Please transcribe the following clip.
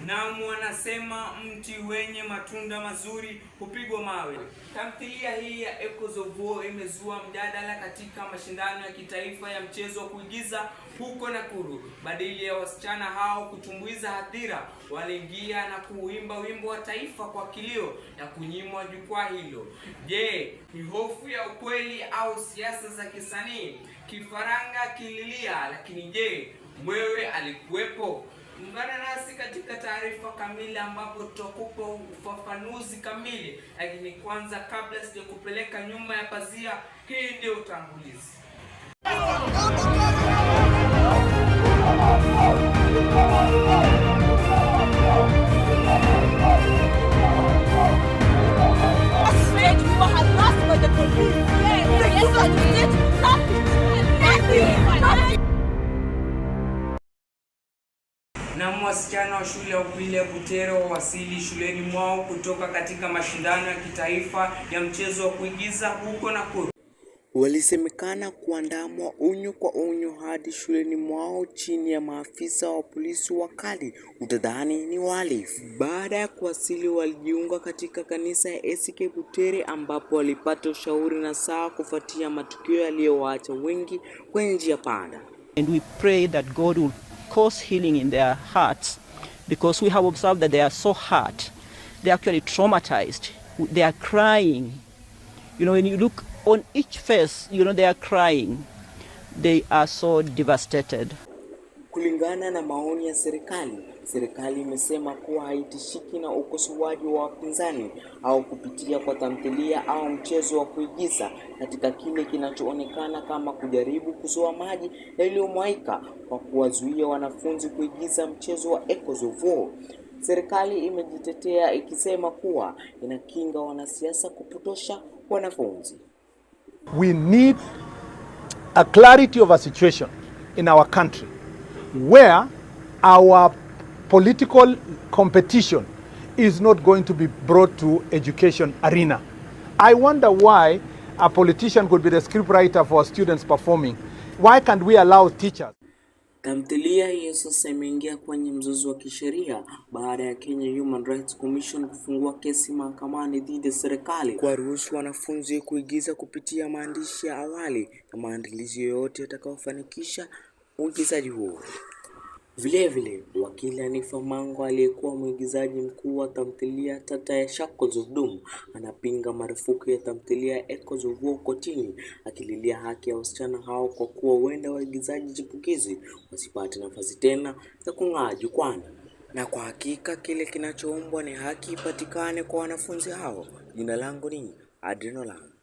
Na wanasema mti wenye matunda mazuri hupigwa mawe. Tamthilia hii ya Echoes of War imezua mjadala katika mashindano ya kitaifa ya mchezo wa kuigiza huko Nakuru. Badala ya wasichana hao kutumbuiza hadhira, waliingia na kuimba wimbo wa taifa kwa kilio na kunyimwa jukwaa hilo. Je, ni hofu ya ukweli au siasa za kisanii? Kifaranga kililia, lakini je, mwewe alikuwepo? Ungana nasi katika taarifa kamili ambapo tutakupa ufafanuzi kamili. Lakini kwanza, kabla sijakupeleka nyuma ya pazia, hii ndio utangulizi. Na wasichana wa shule ya upili ya Butere wawasili shuleni mwao kutoka katika mashindano ya kitaifa ya mchezo wa kuigiza huko Nakuru. Walisemekana kuandamwa unyo kwa unyo hadi shuleni mwao chini ya maafisa wa polisi wakali, utadhani ni wahalifu. Baada ya kuwasili, walijiunga katika kanisa ya ACK Butere ambapo walipata ushauri na saa kufuatia matukio yaliyowaacha wengi kwenye njia panda. And we pray that God will cause healing in their hearts, because we have observed that they are so hurt. They are actually traumatized. They are crying. You know, when you look on each face, you know, they are crying. They are so devastated. Kulingana na maoni ya serikali imesema kuwa haitishiki na ukosoaji wa wapinzani au kupitia kwa tamthilia au mchezo wa kuigiza katika kile kinachoonekana kama kujaribu kuzoa maji yaliyomwaika kwa kuwazuia wanafunzi kuigiza mchezo wa Echoes of War. Serikali imejitetea ikisema kuwa inakinga wanasiasa kupotosha wanafunzi. We need a clarity of a situation in our country where our political competition is not going to be brought to education arena. I wonder why a politician could be the scriptwriter for students performing. Why can't we allow teachers? Tamthilia hiyo sasa imeingia kwenye mzozo wa kisheria baada ya Kenya Human Rights Commission kufungua kesi mahakamani dhidi ya serikali kwa ruhusu wanafunzi kuigiza kupitia maandishi ya awali na maandalizi yoyote yatakayofanikisha uigizaji huo. Vile wakili Hanifa Mango aliyekuwa mwigizaji mkuu wa tamthilia tata ya Shackles of Doom anapinga marufuku ya tamthilia ya Echoes of War kotini, akililia haki ya wasichana hao kwa kuwa huenda waigizaji chipukizi wasipate nafasi tena za kung'aa jukwani. Na kwa hakika kile kinachoombwa ni haki ipatikane kwa wanafunzi hao. Jina langu ni Adrenola.